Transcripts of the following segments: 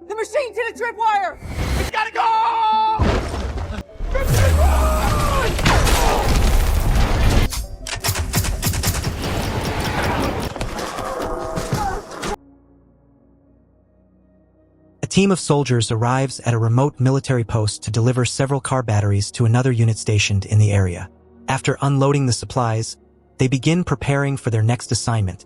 The machine's hit a tripwire! It's gotta go! A team of soldiers arrives at a remote military post to deliver several car batteries to another unit stationed in the area. After unloading the supplies, they begin preparing for their next assignment,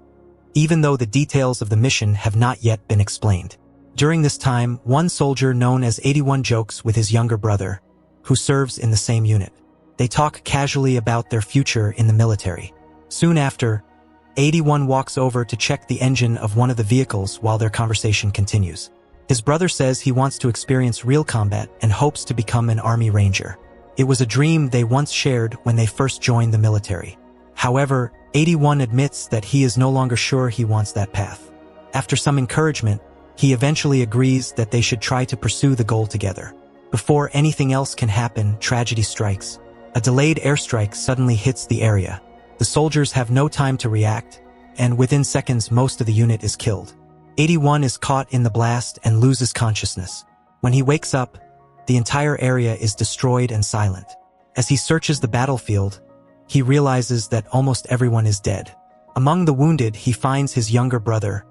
even though the details of the mission have not yet been explained. During this time, one soldier known as 81 jokes with his younger brother, who serves in the same unit. They talk casually about their future in the military. Soon after, 81 walks over to check the engine of one of the vehicles while their conversation continues. His brother says he wants to experience real combat and hopes to become an Army Ranger. It was a dream they once shared when they first joined the military. However, 81 admits that he is no longer sure he wants that path. After some encouragement, he eventually agrees that they should try to pursue the goal together. Before anything else can happen, tragedy strikes. A delayed airstrike suddenly hits the area. The soldiers have no time to react, and within seconds most of the unit is killed. 81 is caught in the blast and loses consciousness. When he wakes up, the entire area is destroyed and silent. As he searches the battlefield, he realizes that almost everyone is dead. Among the wounded, he finds his younger brother,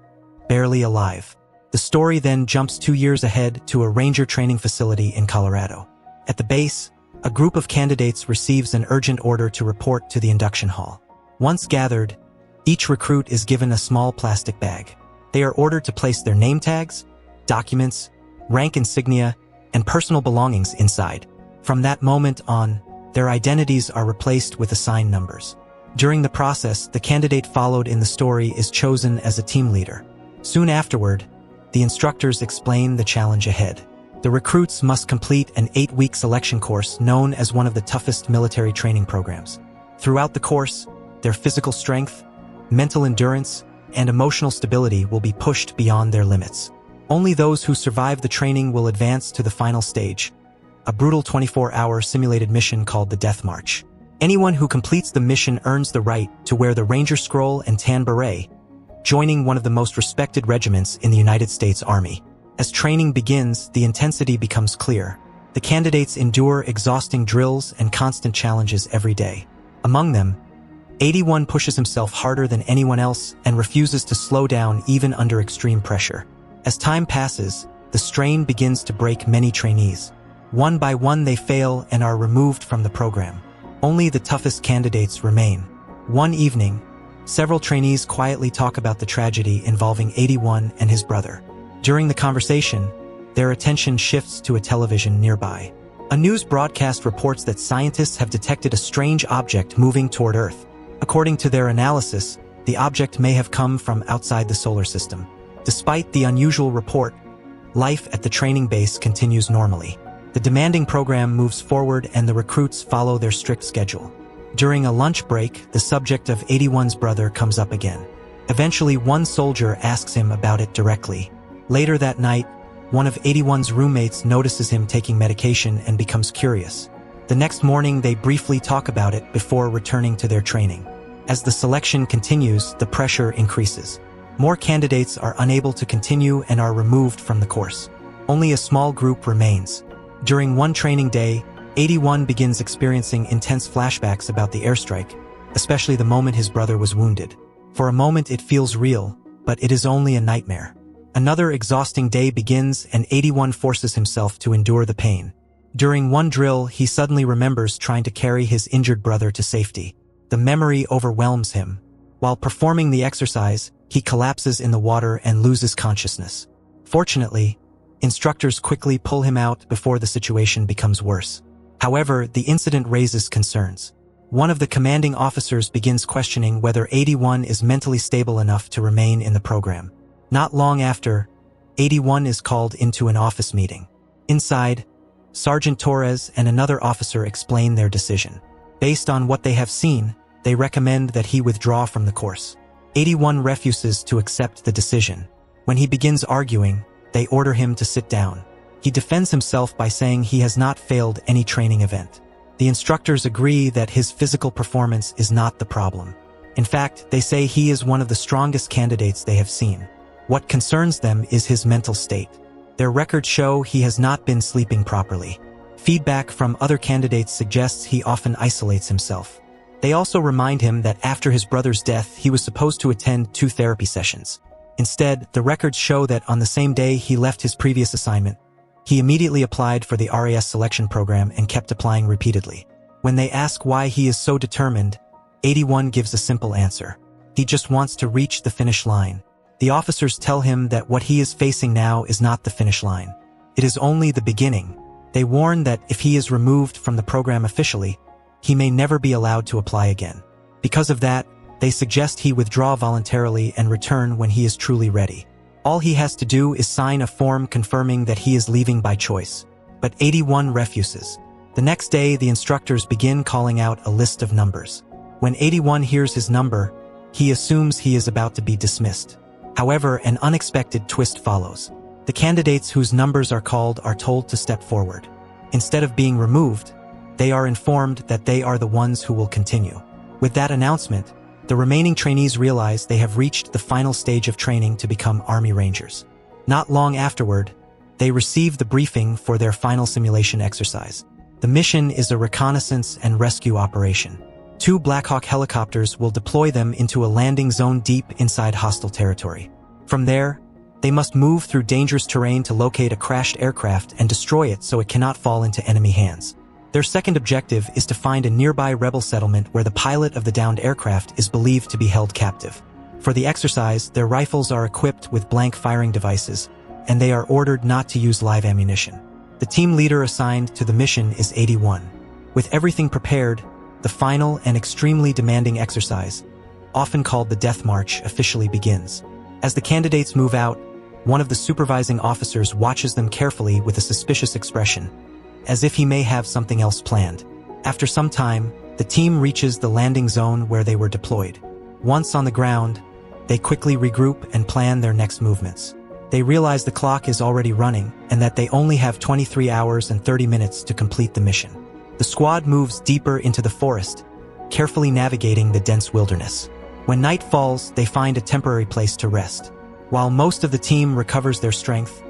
barely alive. The story then jumps 2 years ahead to a ranger training facility in Colorado. At the base, a group of candidates receives an urgent order to report to the induction hall. Once gathered, each recruit is given a small plastic bag. They are ordered to place their name tags, documents, rank insignia, and personal belongings inside. From that moment on, their identities are replaced with assigned numbers. During the process, the candidate followed in the story is chosen as a team leader. Soon afterward, the instructors explain the challenge ahead. The recruits must complete an 8-week selection course known as one of the toughest military training programs. Throughout the course, their physical strength, mental endurance, and emotional stability will be pushed beyond their limits. Only those who survive the training will advance to the final stage, a brutal 24-hour simulated mission called the Death March. Anyone who completes the mission earns the right to wear the Ranger Scroll and Tan Beret, joining one of the most respected regiments in the United States Army. As training begins, the intensity becomes clear. The candidates endure exhausting drills and constant challenges every day. Among them, 81 pushes himself harder than anyone else and refuses to slow down even under extreme pressure. As time passes, the strain begins to break many trainees. One by one they fail and are removed from the program. Only the toughest candidates remain. One evening, several trainees quietly talk about the tragedy involving 81 and his brother. During the conversation, their attention shifts to a television nearby. A news broadcast reports that scientists have detected a strange object moving toward Earth. According to their analysis, the object may have come from outside the solar system. Despite the unusual report, life at the training base continues normally. The demanding program moves forward and the recruits follow their strict schedule. During a lunch break, the subject of 81's brother comes up again. Eventually, one soldier asks him about it directly. Later that night, one of 81's roommates notices him taking medication and becomes curious. The next morning, they briefly talk about it before returning to their training. As the selection continues, the pressure increases. More candidates are unable to continue and are removed from the course. Only a small group remains. During one training day, 81 begins experiencing intense flashbacks about the airstrike, especially the moment his brother was wounded. For a moment it feels real, but it is only a nightmare. Another exhausting day begins and 81 forces himself to endure the pain. During one drill, he suddenly remembers trying to carry his injured brother to safety. The memory overwhelms him. While performing the exercise, he collapses in the water and loses consciousness. Fortunately, instructors quickly pull him out before the situation becomes worse. However, the incident raises concerns. One of the commanding officers begins questioning whether 81 is mentally stable enough to remain in the program. Not long after, 81 is called into an office meeting. Inside, Sergeant Torres and another officer explain their decision. Based on what they have seen, they recommend that he withdraw from the course. 81 refuses to accept the decision. When he begins arguing, they order him to sit down. He defends himself by saying he has not failed any training event. The instructors agree that his physical performance is not the problem. In fact, they say he is one of the strongest candidates they have seen. What concerns them is his mental state. Their records show he has not been sleeping properly. Feedback from other candidates suggests he often isolates himself. They also remind him that after his brother's death, he was supposed to attend 2 therapy sessions. Instead, the records show that on the same day he left his previous assignment, he immediately applied for the RAS selection program and kept applying repeatedly. When they ask why he is so determined, 81 gives a simple answer. He just wants to reach the finish line. The officers tell him that what he is facing now is not the finish line. It is only the beginning. They warn that if he is removed from the program officially, he may never be allowed to apply again. Because of that, they suggest he withdraw voluntarily and return when he is truly ready. All he has to do is sign a form confirming that he is leaving by choice. But 81 refuses. The next day, the instructors begin calling out a list of numbers. When 81 hears his number, he assumes he is about to be dismissed. However, an unexpected twist follows. The candidates whose numbers are called are told to step forward. Instead of being removed, they are informed that they are the ones who will continue. With that announcement, the remaining trainees realize they have reached the final stage of training to become Army Rangers. Not long afterward, they receive the briefing for their final simulation exercise. The mission is a reconnaissance and rescue operation. 2 Black Hawk helicopters will deploy them into a landing zone deep inside hostile territory. From there, they must move through dangerous terrain to locate a crashed aircraft and destroy it so it cannot fall into enemy hands. Their second objective is to find a nearby rebel settlement where the pilot of the downed aircraft is believed to be held captive. For the exercise, their rifles are equipped with blank firing devices, and they are ordered not to use live ammunition. The team leader assigned to the mission is 81. With everything prepared, the final and extremely demanding exercise, often called the Death March, officially begins. As the candidates move out, one of the supervising officers watches them carefully with a suspicious expression, as if he may have something else planned. After some time, the team reaches the landing zone where they were deployed. Once on the ground, they quickly regroup and plan their next movements. They realize the clock is already running and that they only have 23 hours and 30 minutes to complete the mission. The squad moves deeper into the forest, carefully navigating the dense wilderness. When night falls, they find a temporary place to rest. While most of the team recovers their strength,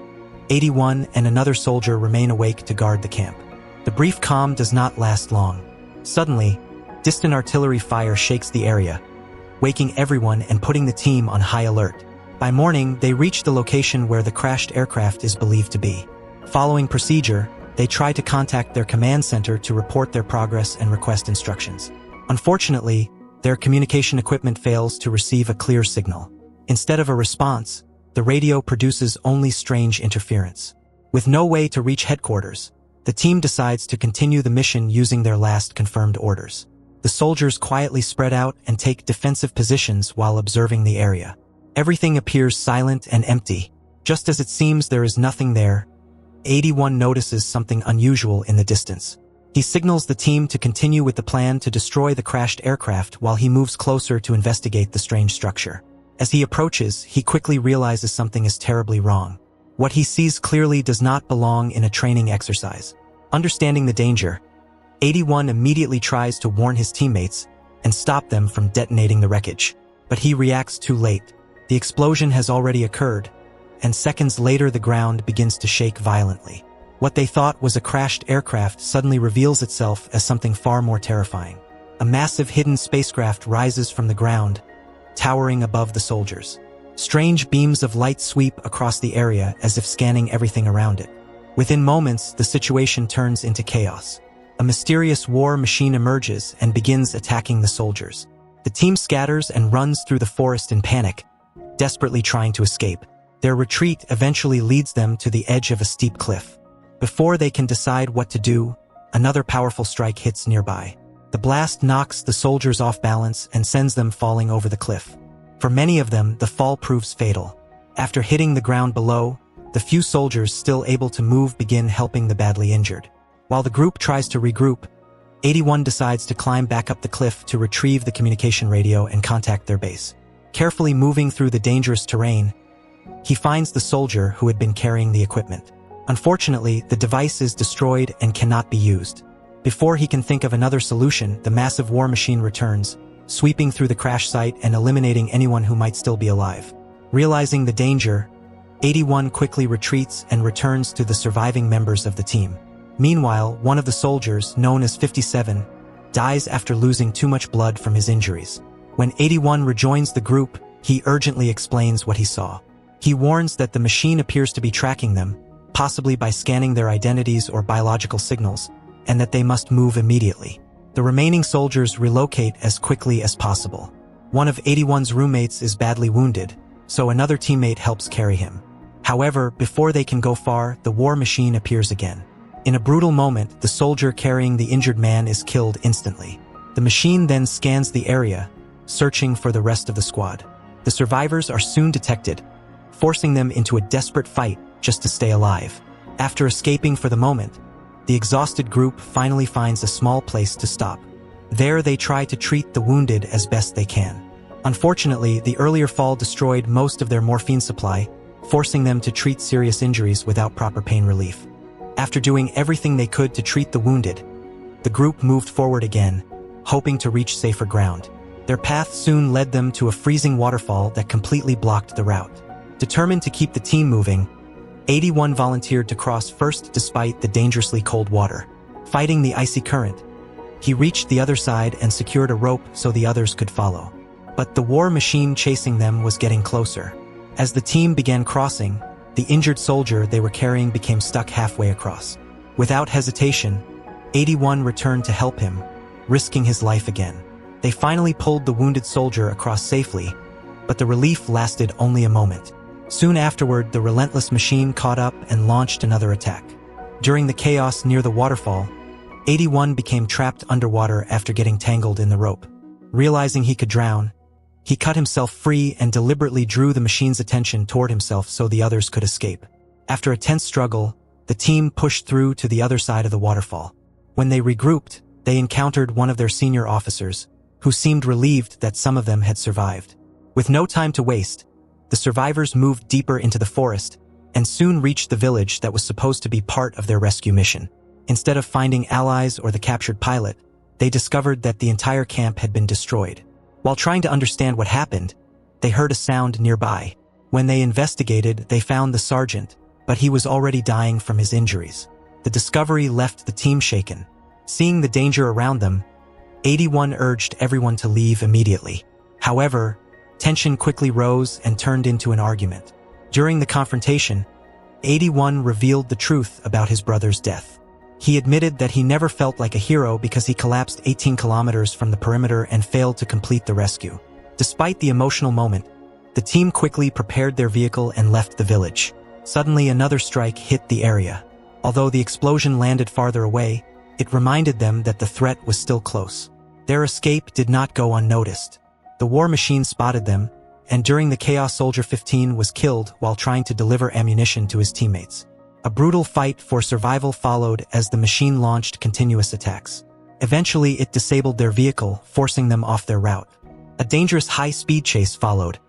81 and another soldier remain awake to guard the camp. The brief calm does not last long. Suddenly, distant artillery fire shakes the area, waking everyone and putting the team on high alert. By morning, they reach the location where the crashed aircraft is believed to be. Following procedure, they try to contact their command center to report their progress and request instructions. Unfortunately, their communication equipment fails to receive a clear signal. Instead of a response, the radio produces only strange interference. With no way to reach headquarters, the team decides to continue the mission using their last confirmed orders. The soldiers quietly spread out and take defensive positions while observing the area. Everything appears silent and empty. Just as it seems there is nothing there, 81 notices something unusual in the distance. He signals the team to continue with the plan to destroy the crashed aircraft while he moves closer to investigate the strange structure. As he approaches, he quickly realizes something is terribly wrong. What he sees clearly does not belong in a training exercise. Understanding the danger, 81 immediately tries to warn his teammates and stop them from detonating the wreckage. But he reacts too late. The explosion has already occurred, and seconds later the ground begins to shake violently. What they thought was a crashed aircraft suddenly reveals itself as something far more terrifying. A massive hidden spacecraft rises from the ground, towering above the soldiers. Strange beams of light sweep across the area as if scanning everything around it. Within moments, the situation turns into chaos. A mysterious war machine emerges and begins attacking the soldiers. The team scatters and runs through the forest in panic, desperately trying to escape. Their retreat eventually leads them to the edge of a steep cliff. Before they can decide what to do, another powerful strike hits nearby. The blast knocks the soldiers off balance and sends them falling over the cliff. For many of them, the fall proves fatal. After hitting the ground below, the few soldiers still able to move begin helping the badly injured. While the group tries to regroup, 81 decides to climb back up the cliff to retrieve the communication radio and contact their base. Carefully moving through the dangerous terrain, he finds the soldier who had been carrying the equipment. Unfortunately, the device is destroyed and cannot be used. Before he can think of another solution, the massive war machine returns, sweeping through the crash site and eliminating anyone who might still be alive. Realizing the danger, 81 quickly retreats and returns to the surviving members of the team. Meanwhile, one of the soldiers, known as 57, dies after losing too much blood from his injuries. When 81 rejoins the group, he urgently explains what he saw. He warns that the machine appears to be tracking them, possibly by scanning their identities or biological signals, and that they must move immediately. The remaining soldiers relocate as quickly as possible. One of 81's roommates is badly wounded, so another teammate helps carry him. However, before they can go far, the war machine appears again. In a brutal moment, the soldier carrying the injured man is killed instantly. The machine then scans the area, searching for the rest of the squad. The survivors are soon detected, forcing them into a desperate fight just to stay alive. After escaping for the moment, the exhausted group finally finds a small place to stop. There they try to treat the wounded as best they can. Unfortunately, the earlier fall destroyed most of their morphine supply, forcing them to treat serious injuries without proper pain relief. After doing everything they could to treat the wounded, the group moved forward again, hoping to reach safer ground. Their path soon led them to a freezing waterfall that completely blocked the route. Determined to keep the team moving, 81 volunteered to cross first despite the dangerously cold water. Fighting the icy current, he reached the other side and secured a rope so the others could follow. But the war machine chasing them was getting closer. As the team began crossing, the injured soldier they were carrying became stuck halfway across. Without hesitation, 81 returned to help him, risking his life again. They finally pulled the wounded soldier across safely, but the relief lasted only a moment. Soon afterward, the relentless machine caught up and launched another attack. During the chaos near the waterfall, 81 became trapped underwater after getting tangled in the rope. Realizing he could drown, he cut himself free and deliberately drew the machine's attention toward himself so the others could escape. After a tense struggle, the team pushed through to the other side of the waterfall. When they regrouped, they encountered one of their senior officers, who seemed relieved that some of them had survived. With no time to waste, the survivors moved deeper into the forest and soon reached the village that was supposed to be part of their rescue mission. Instead of finding allies or the captured pilot, they discovered that the entire camp had been destroyed. While trying to understand what happened, they heard a sound nearby. When they investigated, they found the sergeant, but he was already dying from his injuries. The discovery left the team shaken. Seeing the danger around them, 81 urged everyone to leave immediately. However, tension quickly rose and turned into an argument. During the confrontation, 81 revealed the truth about his brother's death. He admitted that he never felt like a hero because he collapsed 18 kilometers from the perimeter and failed to complete the rescue. Despite the emotional moment, the team quickly prepared their vehicle and left the village. Suddenly, another strike hit the area. Although the explosion landed farther away, it reminded them that the threat was still close. Their escape did not go unnoticed. The war machine spotted them, and during the chaos, Soldier 15 was killed while trying to deliver ammunition to his teammates. A brutal fight for survival followed as the machine launched continuous attacks. Eventually, it disabled their vehicle, forcing them off their route. A dangerous high-speed chase followed,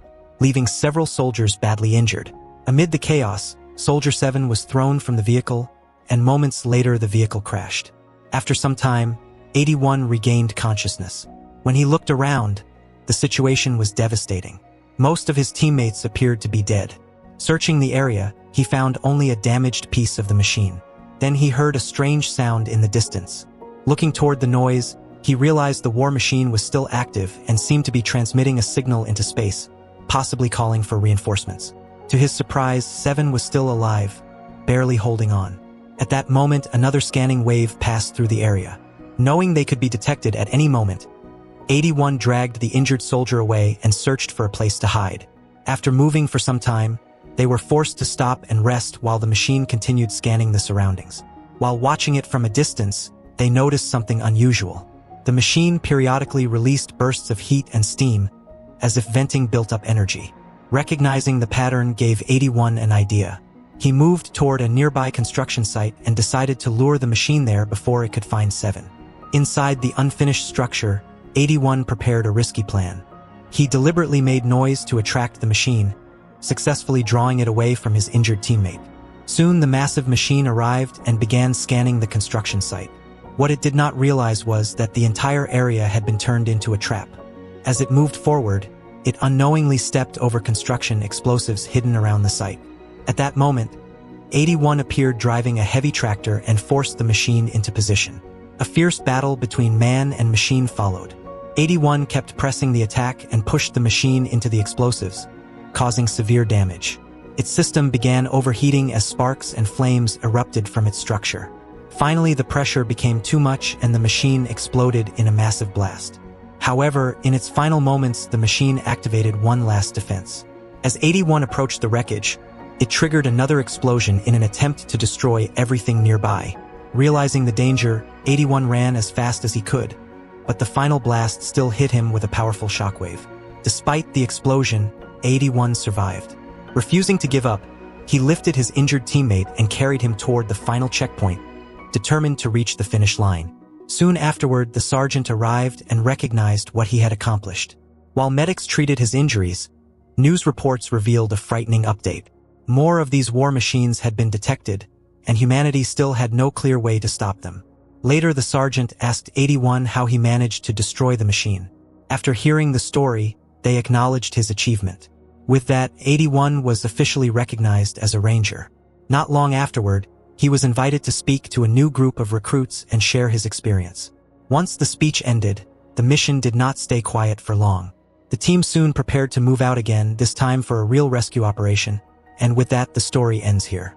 leaving several soldiers badly injured. Amid the chaos, Soldier 7 was thrown from the vehicle, and moments later the vehicle crashed. After some time, 81 regained consciousness. When he looked around, the situation was devastating. Most of his teammates appeared to be dead. Searching the area, he found only a damaged piece of the machine. Then he heard a strange sound in the distance. Looking toward the noise, he realized the war machine was still active and seemed to be transmitting a signal into space, possibly calling for reinforcements. To his surprise, 7 was still alive, barely holding on. At that moment, another scanning wave passed through the area. Knowing they could be detected at any moment, 81 dragged the injured soldier away and searched for a place to hide. After moving for some time, they were forced to stop and rest while the machine continued scanning the surroundings. While watching it from a distance, they noticed something unusual. The machine periodically released bursts of heat and steam, as if venting built up energy. Recognizing the pattern gave 81 an idea. He moved toward a nearby construction site and decided to lure the machine there before it could find 7. Inside the unfinished structure, 81 prepared a risky plan. He deliberately made noise to attract the machine, successfully drawing it away from his injured teammate. Soon the massive machine arrived and began scanning the construction site. What it did not realize was that the entire area had been turned into a trap. As it moved forward, it unknowingly stepped over construction explosives hidden around the site. At that moment, 81 appeared driving a heavy tractor and forced the machine into position. A fierce battle between man and machine followed. 81 kept pressing the attack and pushed the machine into the explosives, causing severe damage. Its system began overheating as sparks and flames erupted from its structure. Finally, the pressure became too much and the machine exploded in a massive blast. However, in its final moments, the machine activated one last defense. As 81 approached the wreckage, it triggered another explosion in an attempt to destroy everything nearby. Realizing the danger, 81 ran as fast as he could, but the final blast still hit him with a powerful shockwave. Despite the explosion, 81 survived. Refusing to give up, he lifted his injured teammate and carried him toward the final checkpoint, determined to reach the finish line. Soon afterward, the sergeant arrived and recognized what he had accomplished. While medics treated his injuries, news reports revealed a frightening update. More of these war machines had been detected, and humanity still had no clear way to stop them. Later, the sergeant asked 81 how he managed to destroy the machine. After hearing the story, they acknowledged his achievement. With that, 81 was officially recognized as a ranger. Not long afterward, he was invited to speak to a new group of recruits and share his experience. Once the speech ended, the mission did not stay quiet for long. The team soon prepared to move out again, this time for a real rescue operation, and with that, the story ends here.